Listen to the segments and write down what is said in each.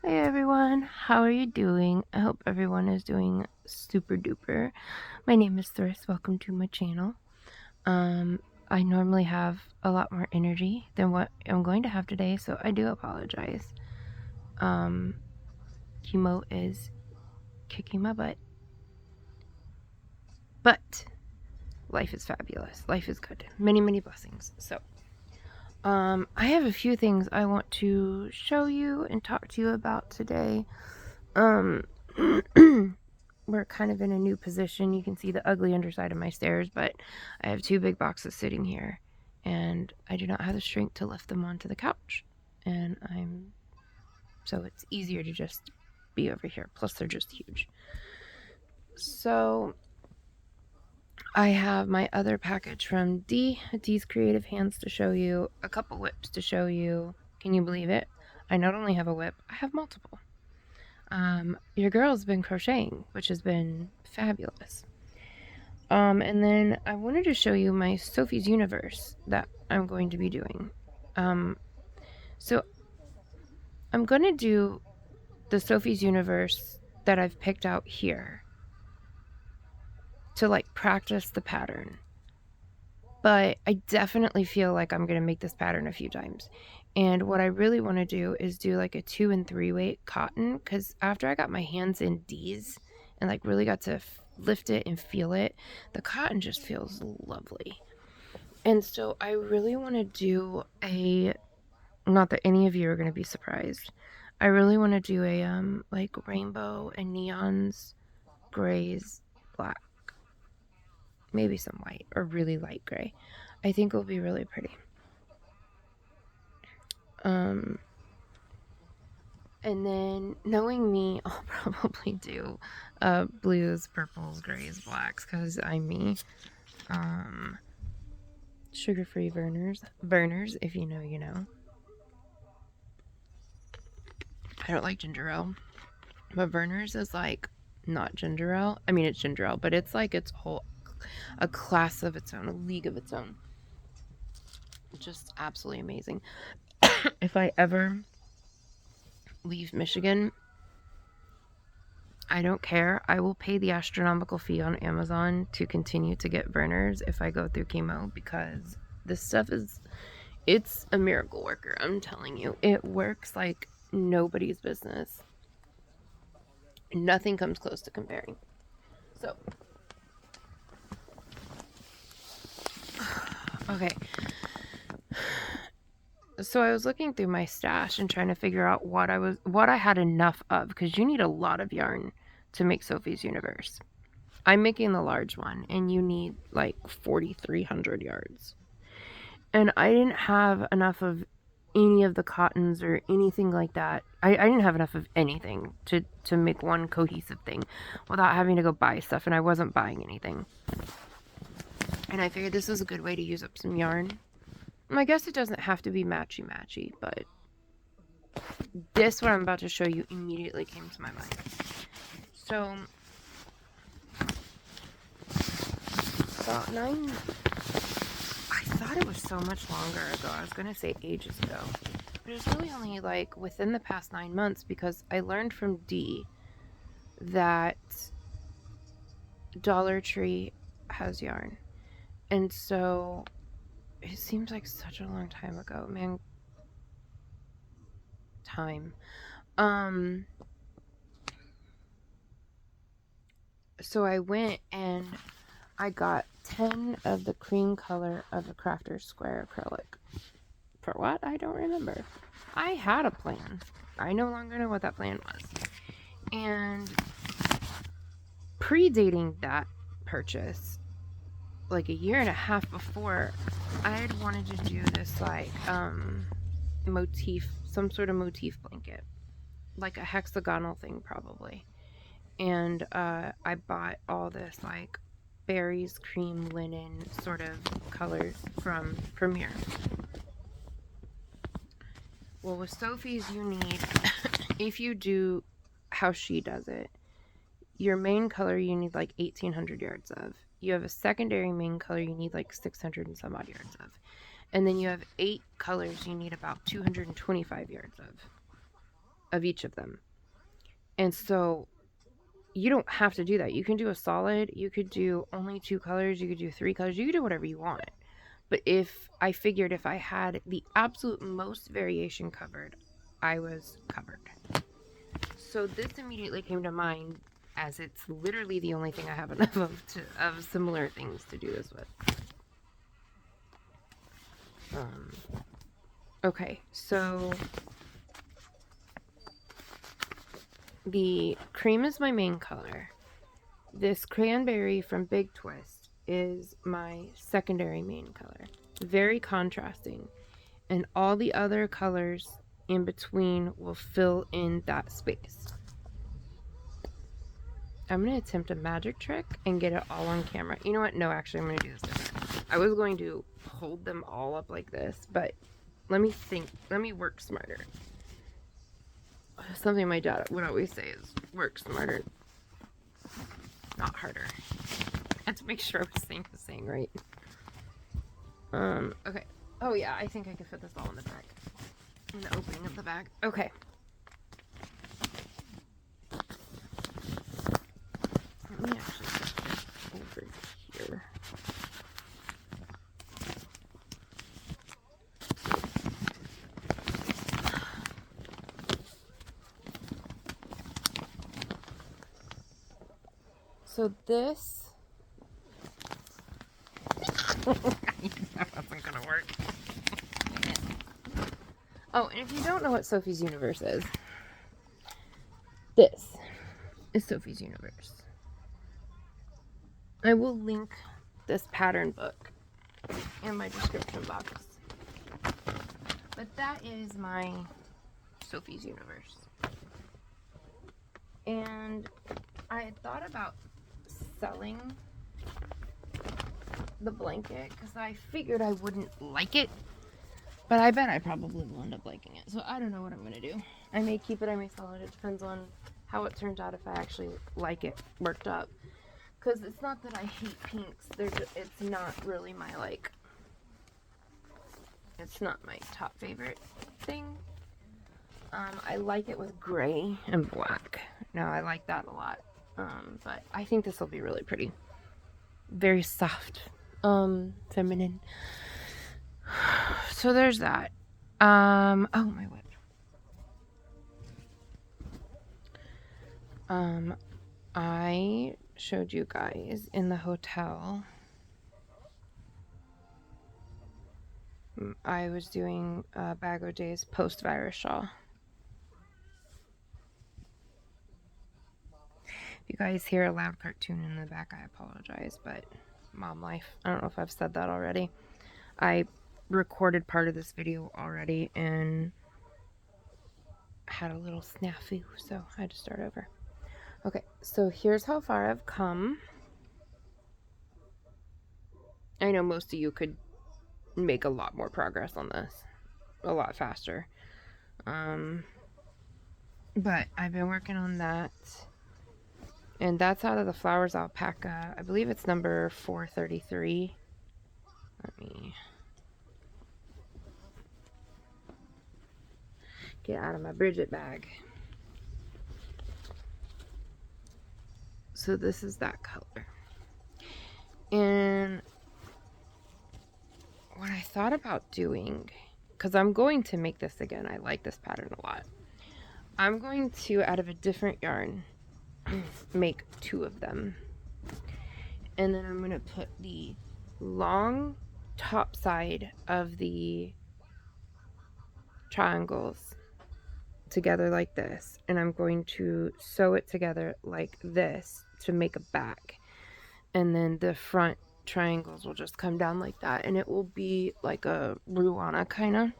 Hi everyone, how are you doing? I hope everyone is doing super duper. My name is Thriss. Welcome to my channel. I normally have a lot more energy than what I'm going to have today, so I do apologize. Chemo is kicking my butt. But life is fabulous. Life is good. Many, many blessings. So, I have a few things I want to show you and talk to you about today. We're kind of in a new position. You can see the ugly underside of my stairs, but I have two big boxes sitting here, and I do not have the strength to lift them onto the couch. And so it's easier to just be over here. Plus, they're just huge. So I have my other package from D's Creative Hands to show you, a couple whips to show you. Can you believe it? I not only have a whip, I have multiple. Your girl's been crocheting, which has been fabulous. And then I wanted to show you my Sophies Universe that I'm going to be doing. So I'm going to do the Sophies Universe that I've picked out here to like practice the pattern. But I definitely feel like I'm going to make this pattern a few times. And what I really want to do is do like a 2 and 3 weight cotton, because after I got my hands in D's and like really got to lift it and feel it, the cotton just feels lovely. And so I really want to do a, not that any of you are going to be surprised, I really want to do a like rainbow and neons, grays, black, maybe some white or really light gray. I think it'll be really pretty. And then knowing me, I'll probably do blues, purples, grays, blacks, because I'm me. Sugar-free burners, if you know, you know. I don't like ginger ale, but Verner's is like not ginger ale. I mean, it's ginger ale, but it's like its whole a class of its own, a league of its own. Just absolutely amazing. If I ever leave Michigan, I don't care. I will pay the astronomical fee on Amazon to continue to get Verner's if I go through chemo, because this stuff it's a miracle worker. I'm telling you, it works like nobody's business. Nothing comes close to comparing. So, okay. So I was looking through my stash and trying to figure out what I had enough of, because you need a lot of yarn to make Sophies Universe. I'm making the large one, and you need like 4,300 yards. And I didn't have enough of any of the cottons or anything like that. I didn't have enough of anything to make one cohesive thing without having to go buy stuff, and I wasn't buying anything. And I figured this was a good way to use up some yarn. I guess it doesn't have to be matchy-matchy, but this, what I'm about to show you, immediately came to my mind. So, about I thought it was so much longer ago. I was going to say ages ago. But it was really only like within the past 9 months, because I learned from D that Dollar Tree has yarn. And so it seems like such a long time ago, man. So I went and I got 10 of the cream color of a Crafter's Square acrylic. For what? I don't remember. I had a plan. I no longer know what that plan was. And predating that purchase, like a year and a half before, I had wanted to do this like motif, some sort of motif blanket, like a hexagonal thing probably. And I bought all this like berries, cream, linen sort of colors from Premier. Well, with Sophies, you need, if you do how she does it, your main color you need like 1,800 yards of. You have a secondary main color you need like 600 and some odd yards of. And then you have 8 colors you need about 225 yards of each of them. And so you don't have to do that. You can do a solid, you could do only 2 colors, you could do 3 colors, you could do whatever you want. But if I figured if I had the absolute most variation covered, I was covered. So this immediately came to mind, as it's literally the only thing I have enough of similar things to do this with. Okay, so the cream is my main color. This cranberry from Big Twist is my secondary main color. Very contrasting. And all the other colors in between will fill in that space. I'm going to attempt a magic trick and get it all on camera. You know what? No, actually, I'm going to do this different. I was going to hold them all up like this, but let me think. Let me work smarter. Something my dad would always say is work smarter, not harder. I had to make sure I was saying the saying right. Okay. Oh yeah, I think I could fit this all in the bag. In the opening of the bag. Okay. Let me actually put this over here. So this that wasn't gonna work. Oh, and if you don't know what Sophies Universe is, this is Sophies Universe. I will link this pattern book in my description box. But that is my Sophies Universe. And I had thought about selling the blanket because I figured I wouldn't like it, but I bet I probably will end up liking it. So I don't know what I'm gonna do. I may keep it, I may sell it. It depends on how it turns out, if I actually like it worked up. Because it's not that I hate pinks. It's not really my it's not my top favorite thing. I like it with gray and black. Now I like that a lot. But I think this will be really pretty. Very soft, feminine. So there's that. Oh my whip. I showed you guys in the hotel. I was doing Bag O' Days post-virus shawl. If you guys hear a loud cartoon in the back, I apologize, but mom life. I don't know if I've said that already. I recorded part of this video already and had a little snafu, so I had to start over. Okay, so here's how far I've come. I know most of you could make a lot more progress on this, a lot faster. But I've been working on that. And that's out of the Flowers Alpaca. I believe it's number 433. Let me get out of my Bridget bag. So this is that color. And what I thought about doing, because I'm going to make this again. I like this pattern a lot. I'm going to, out of a different yarn, make 2 of them. And then I'm going to put the long top side of the triangles together like this, and I'm going to sew it together like this to make a back, and then the front triangles will just come down like that, and it will be like a ruana kind of.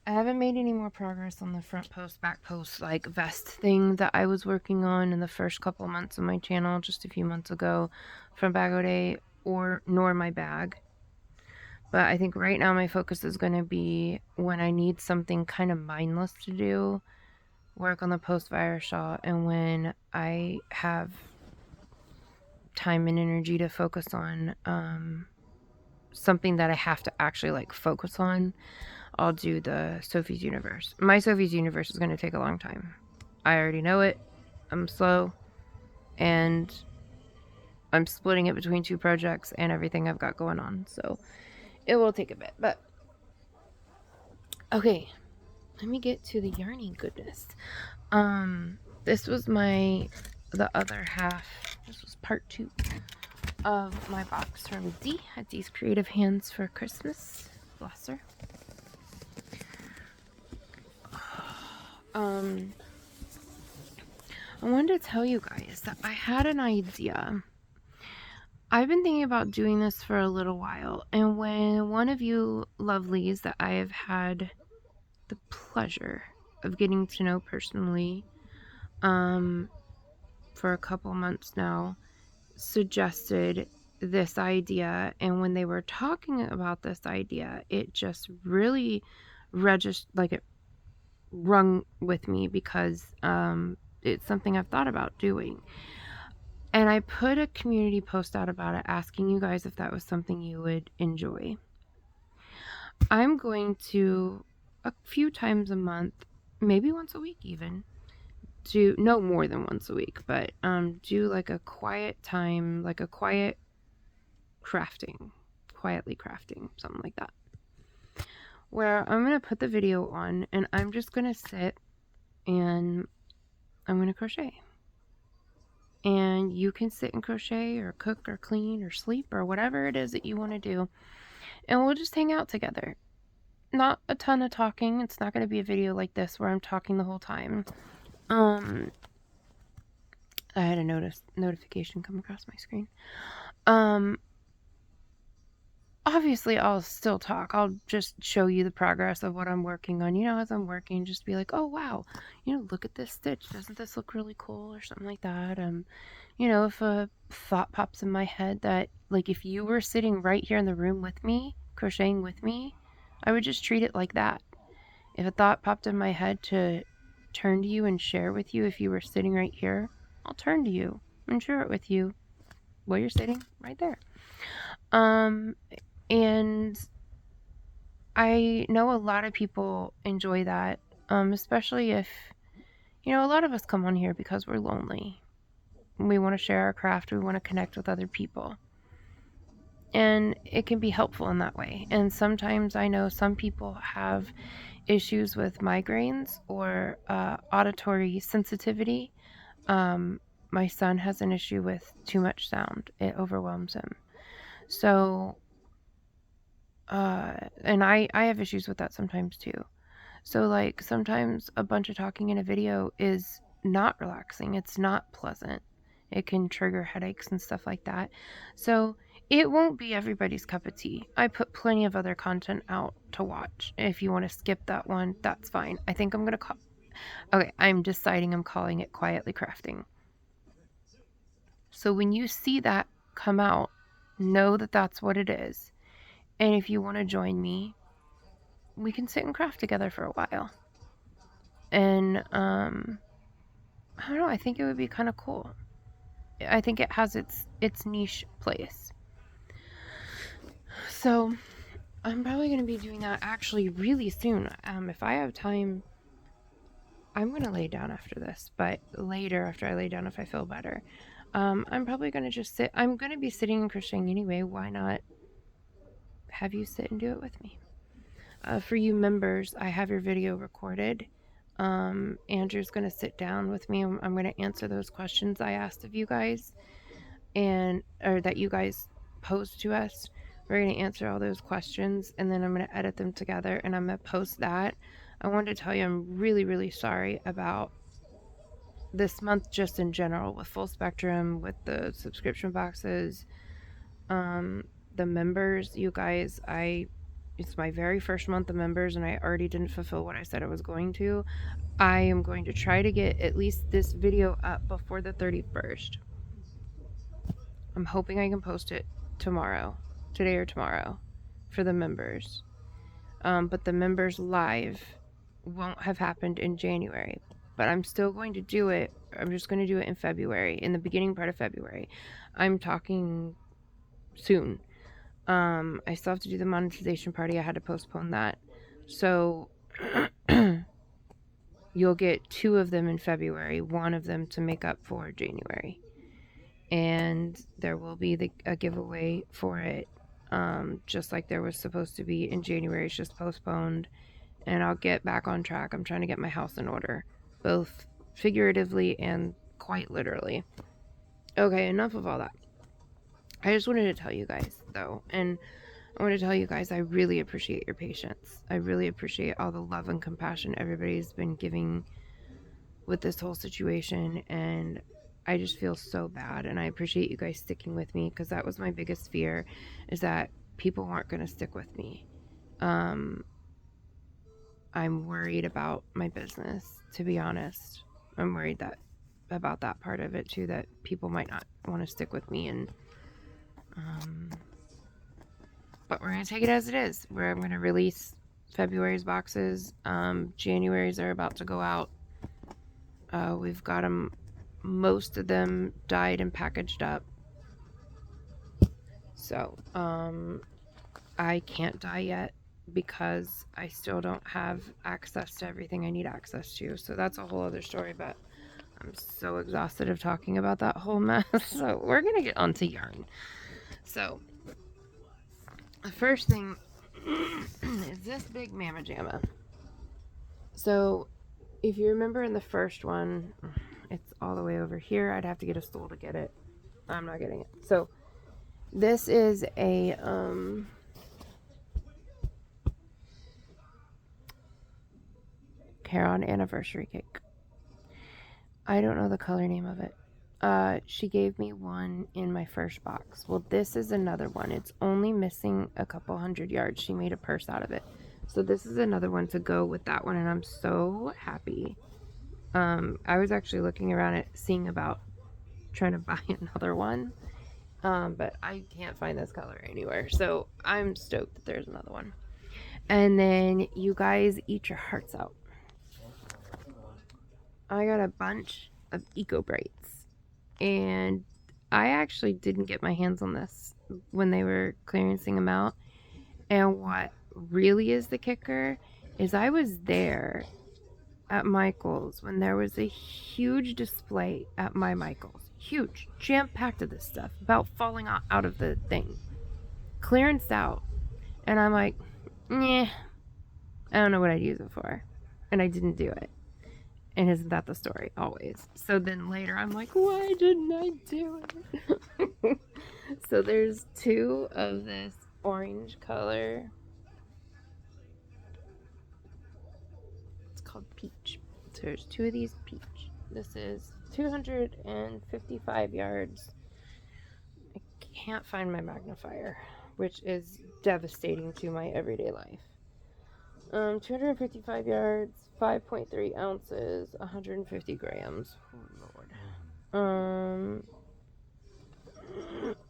I haven't made any more progress on the front post, back post, like vest thing that I was working on in the first couple months of my channel, just a few months ago, from Bag O' Day, nor my bag. But I think right now my focus is going to be when I need something kind of mindless to do, work on the post-virus shawl, and when I have time and energy to focus on something that I have to actually like focus on, I'll do the Sophies Universe. My Sophies Universe is going to take a long time. I already know it. I'm slow. And I'm splitting it between 2 projects and everything I've got going on. So it will take a bit. But okay, let me get to the yarning goodness. This was the other half. This was part 2 of my box from Dee. Had Dee's Creative Hands for Christmas. Bless her. I wanted to tell you guys that I had an idea. I've been thinking about doing this for a little while, and when one of you lovelies that I have had the pleasure of getting to know personally for a couple months now suggested this idea, and when they were talking about this idea, it just really it rung with me because it's something I've thought about doing. And I put a community post out about it, asking you guys if that was something you would enjoy. I'm going to, a few times a month, maybe once a week even, do, no more than once a week, but do like a quiet time, like a quiet quietly crafting, something like that. Where I'm going to put the video on and I'm just going to sit and I'm going to crochet. And you can sit and crochet or cook or clean or sleep or whatever it is that you want to do. And we'll just hang out together. Not a ton of talking. It's not going to be a video like this where I'm talking the whole time. I had a notification come across my screen. Obviously I'll still talk. I'll just show you the progress of what I'm working on. As I'm working, just be like, oh wow, look at this stitch. Doesn't this look really cool or something like that? If a thought pops in my head that, like, if you were sitting right here in the room with me, crocheting with me, I would just treat it like that. If a thought popped in my head to turn to you and share with you if you were sitting right here, I'll turn to you and share it with you while you're sitting right there. And I know a lot of people enjoy that, especially if, a lot of us come on here because we're lonely. We want to share our craft. We want to connect with other people. And it can be helpful in that way. And sometimes I know some people have issues with migraines or auditory sensitivity. My son has an issue with too much sound. It overwhelms him. So, and I have issues with that sometimes too. So, like, sometimes a bunch of talking in a video is not relaxing. It's not pleasant. It can trigger headaches and stuff like that. So it won't be everybody's cup of tea. I put plenty of other content out to watch. If you want to skip that one, that's fine. I think I'm going to okay, I'm deciding I'm calling it Quietly Crafting. So when you see that come out, know that that's what it is. And if you want to join me, we can sit and craft together for a while. And I don't know, I think it would be kind of cool. I think it has its niche place. So I'm probably going to be doing that actually really soon. If I have time, I'm going to lay down after this, but later after I lay down, if I feel better, I'm probably going to just sit. I'm going to be sitting and crocheting anyway. Why not have you sit and do it with me? For you members, I have your video recorded. Andrew's going to sit down with me. I'm going to answer those questions I asked of you guys or that you guys posed to us. We're going to answer all those questions, and then I'm going to edit them together, and I'm going to post that. I wanted to tell you I'm really, really sorry about this month just in general with Full Spectrum, with the subscription boxes, the members. You guys, it's my very first month of members, and I already didn't fulfill what I said I was going to. I am going to try to get at least this video up before the 31st. I'm hoping I can post it today or tomorrow, for the members. But the members live won't have happened in January. But I'm still going to do it. I'm just going to do it in February, in the beginning part of February. I'm talking soon. I still have to do the monetization party. I had to postpone that So you'll get 2 of them in February, 1 of them to make up for January. And there will be a giveaway for it, just like there was supposed to be in January. It's just postponed, and I'll get back on track. I'm trying to get my house in order, both figuratively and quite literally. Okay, enough of all that. I just wanted to tell you guys, though, and I want to tell you guys I really appreciate your patience. I really appreciate all the love and compassion everybody's been giving with this whole situation, and I just feel so bad, and I appreciate you guys sticking with me, because that was my biggest fear, is that people weren't going to stick with me. I'm worried about my business, to be honest. I'm worried about that part of it too, that people might not want to stick with me, and but we're going to take it as it is. I'm going to release February's boxes. January's are about to go out. We've got them, most of them dyed and packaged up. So, I can't dye yet because I still don't have access to everything I need access to. So that's a whole other story, but I'm so exhausted of talking about that whole mess. So we're going to get onto yarn. So the first thing is this big Mama Jamma. So if you remember in the first one, it's all the way over here. I'd have to get a stool to get it. I'm not getting it. So this is a Caron anniversary cake. I don't know the color name of it. She gave me one in my first box. Well, this is another one. It's only missing a couple 100 yards. She made a purse out of it. So this is another one to go with that one, and I'm so happy. I was actually looking around at seeing about trying to buy another one, but I can't find this color anywhere. So I'm stoked that there's another one. And then you guys eat your hearts out. I got a bunch of Eco Brights, and I actually didn't get my hands on this when they were clearancing them out. And what really is the kicker is I was there at Michael's when there was a huge display at my Michael's. Huge, jam-packed of this stuff, about falling out of the thing. Clearanced out. And I'm like, nah, I don't know what I'd use it for. And I didn't do it. And isn't that the story? Always. So then later I'm like, why didn't I do it? So there's 2 of this orange color. It's called peach. So there's 2 of these peach. This is 255 yards. I can't find my magnifier, which is devastating to my everyday life. 255 yards, 5.3 ounces, 150 grams. Oh,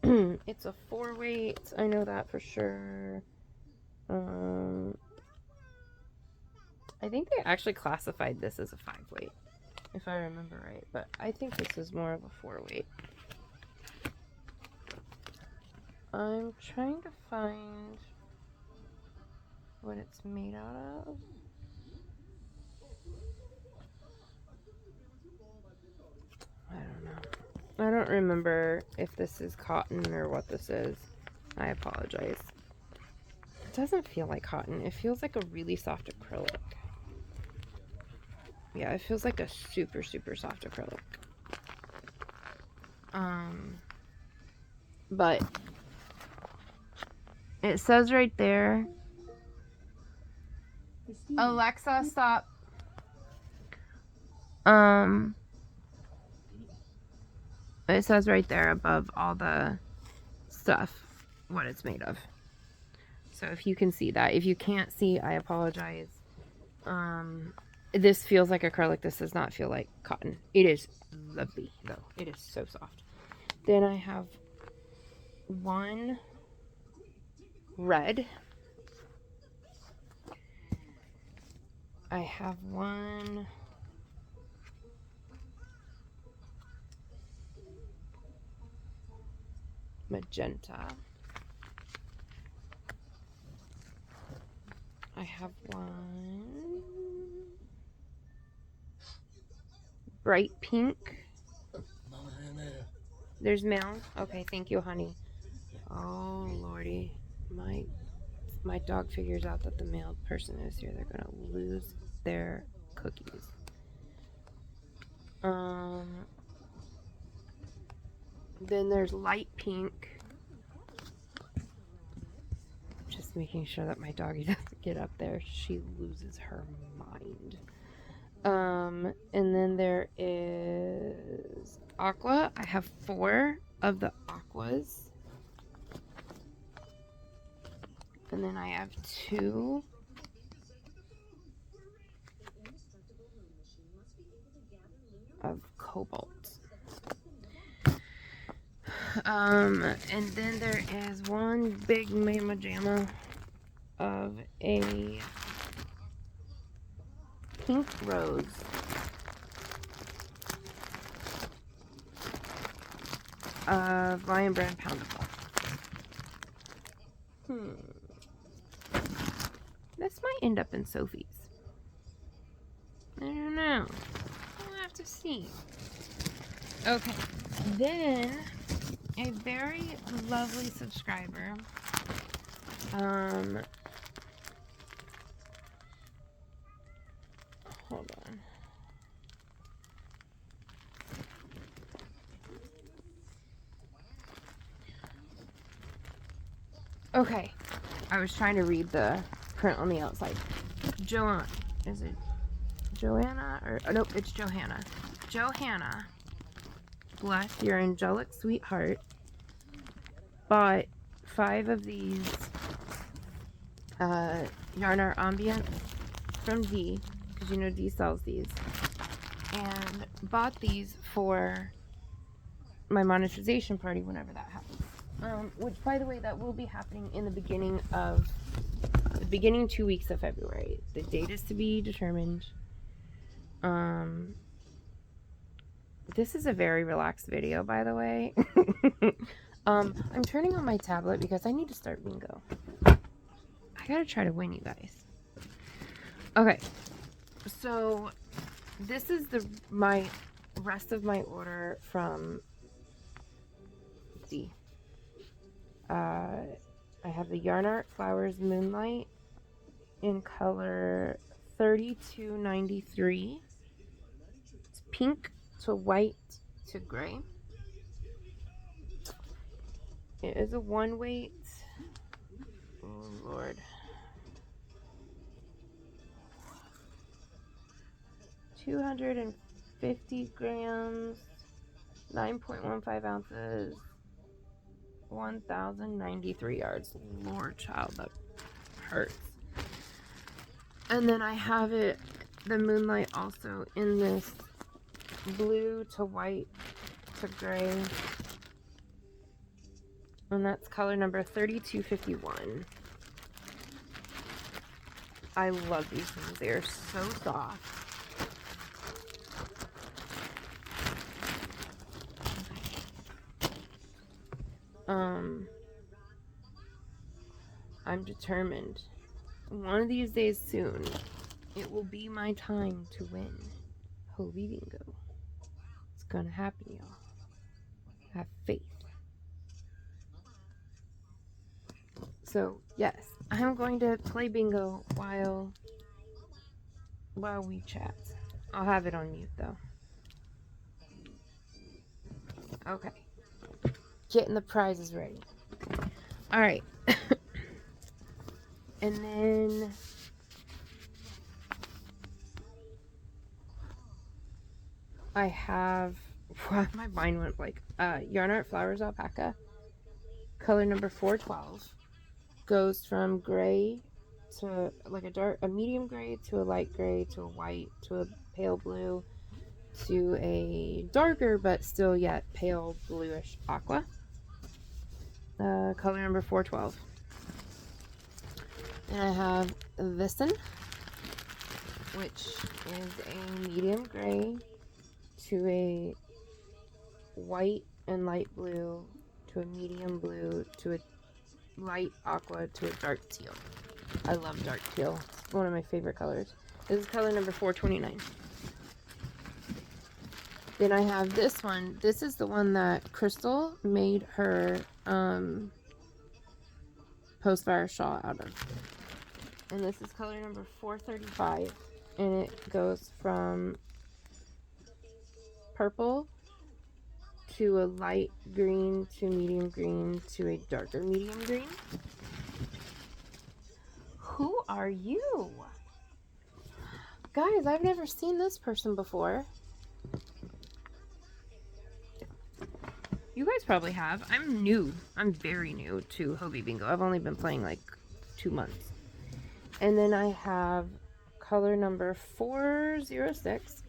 Lord. It's a 4 weight. I know that for sure. I think they actually classified this as a 5 weight, if I remember right. But I think this is more of a 4 weight. I'm trying to find what it's made out of. I don't know. I don't remember if this is cotton or what this is. I apologize. It doesn't feel like cotton. It feels like a really soft acrylic. Yeah, it feels like a super, super soft acrylic. But it says right there, Alexa, stop. It says right there above all the stuff what it's made of. So if you can see that. If you can't see, I apologize. This feels like acrylic. This does not feel like cotton. It is lovely, though. It is so soft. Then I have one red. I have one magenta. I have one bright pink. There's male. Okay, thank you, honey. Oh, lordy. My dog figures out that the male person is here. They're gonna lose their cookies. Then there's light pink. Just making sure that my doggy doesn't get up there. She loses her mind. And then there is aqua. I have 4 of the aquas. And then I have 2 of cobalt. And then there is one big mamma jamma of a pink rose. Of Lion Brand Poundable. This might end up in Sophie's. I don't know. We'll have to see. Okay. Then a very lovely subscriber hold on. Okay, I was trying to read the print on the outside. Joanna, is it Joanna or oh, nope, it's Johanna. Johanna, bless your angelic sweetheart, bought 5 of these Yarn Art Ambient from D, because you know D sells these, and bought these for my monetization party whenever that happens. Which, by the way, that will be happening in the beginning 2 weeks of February. The date is to be determined. This is a very relaxed video, by the way. I'm turning on my tablet because I need to start bingo. I gotta try to win, you guys. Okay, so this is my rest of my order from D. I have the Yarn Art Flowers Moonlight in color 3293. It's pink to white to gray. It is a 1 weight. Oh Lord. 250 grams, 9.15 ounces, 1,093 yards. Lord child, that hurts. And then I have the Moonlight also in this blue to white to gray. And that's color number 3251. I love these things. They are so soft. I'm determined. One of these days soon, it will be my time to win Hobie Bingo. It's gonna happen, y'all. Have faith. So, yes, I'm going to play bingo while we chat. I'll have it on mute, though. Okay. Getting the prizes ready. Alright. And then I have, my mind went blank. Yarn Art Flowers Alpaca, color number 412, goes from gray to like a medium gray to a light gray to a white to a pale blue to a darker but still yet pale bluish aqua. Color number 412. And I have this one, which is a medium gray to a white and light blue to a medium blue to a light aqua to a dark teal. I love dark teal. It's one of my favorite colors. This is color number 429. Then I have this one. This is the one that Crystal made her post-fire shawl out of. And this is color number 435. And it goes from purple to a light green to medium green to a darker medium green. Who are you? Guys, I've never seen this person before. You guys probably have. I'm new. I'm very new to Hobie Bingo. I've only been playing like 2 months. And then I have color number 406.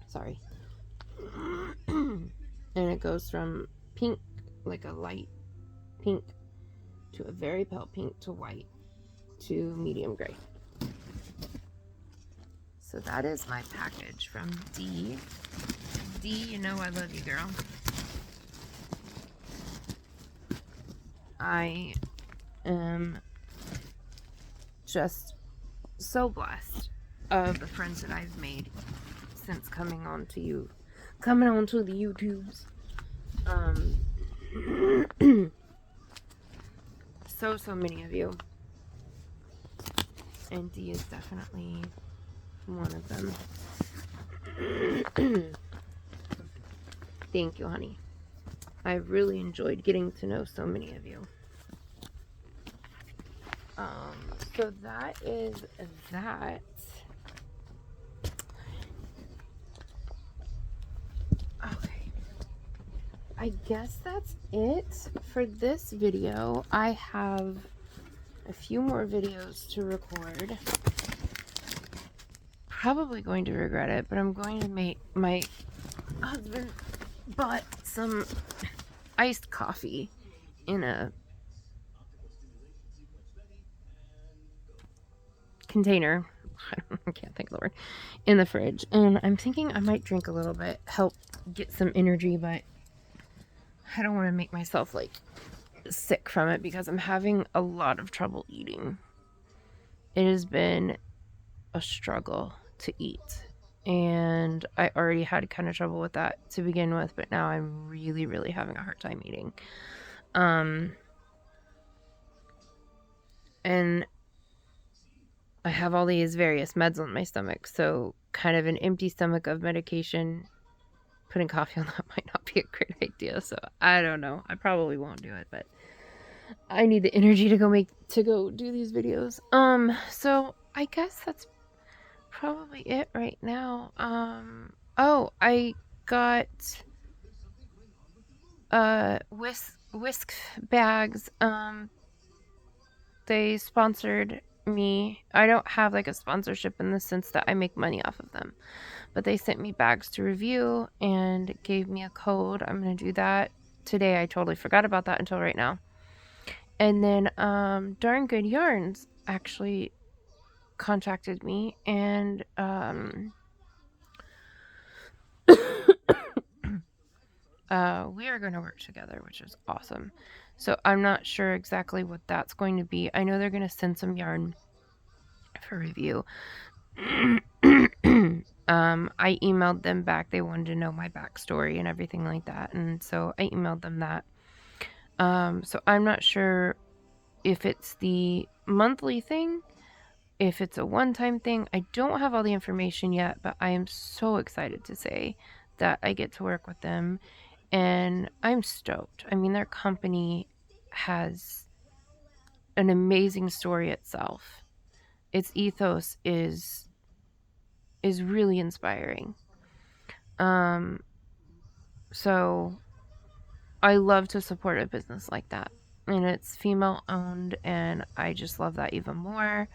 Sorry. And it goes from pink, like a light pink, to a very pale pink, to white, to medium gray. So that is my package from D. D, you know I love you, girl. I am just so blessed of the friends that I've made since coming on to the YouTubes. So many of you. And D is definitely one of them. Thank you, honey. I've really enjoyed getting to know so many of you. So that is that. Okay. I guess that's it for this video. I have a few more videos to record. Probably going to regret it, but I'm going to make my husband bought some iced coffee in a container. I can't think of the word. In the fridge. And I'm thinking I might drink a little bit, help get some energy, but I don't want to make myself like sick from it because I'm having a lot of trouble eating. It has been a struggle to eat. And I already had kind of trouble with that to begin with, but now I'm really, really having a hard time eating. And I have all these various meds on my stomach, so kind of an empty stomach of medication, putting coffee on that might not be a great idea. So I don't know. I probably won't do it, but I need the energy to go do these videos. So I guess that's probably it right now. Oh, I got whisk bags. They sponsored me. I don't have like a sponsorship in the sense that I make money off of them, but they sent me bags to review and gave me a code. I'm gonna do that today. I totally forgot about that until right now. And then Darn Good Yarns actually contacted me, and we are going to work together, which is awesome. So I'm not sure exactly what that's going to be. I know they're going to send some yarn for review. I emailed them back. They wanted to know my backstory and everything like that, and so I emailed them that. So I'm not sure if it's the monthly thing, if it's a one-time thing. I don't have all the information yet, but I am so excited to say that I get to work with them, and I'm stoked. I mean, their company has an amazing story itself. Its ethos is really inspiring. So I love to support a business like that, and it's female owned, and I just love that even more.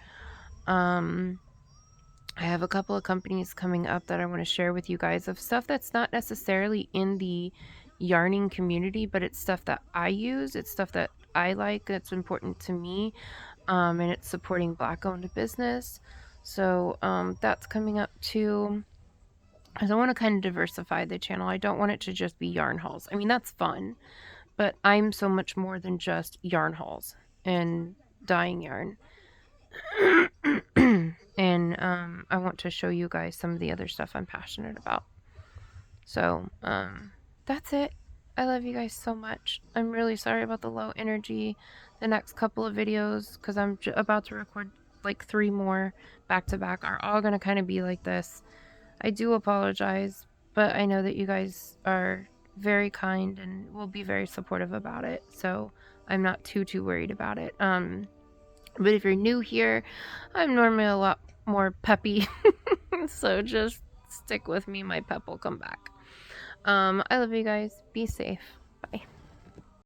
I have a couple of companies coming up that I want to share with you guys of stuff that's not necessarily in the yarning community, but it's stuff that I use. It's stuff that I like, that's important to me, and it's supporting Black owned business. So that's coming up too. I want to kind of diversify the channel. I don't want it to just be yarn hauls. I mean, that's fun, but I'm so much more than just yarn hauls and dyeing yarn. And I want to show you guys some of the other stuff I'm passionate about. So that's it. I love you guys so much. I'm really sorry about the low energy the next couple of videos, because I'm about to record like 3 more back to back, are all going to kind of be like this. I do apologize, but I know that you guys are very kind and will be very supportive about it, so I'm not too worried about it. But if you're new here, I'm normally a lot more peppy, so just stick with me. My pep will come back. I love you guys. Be safe. Bye.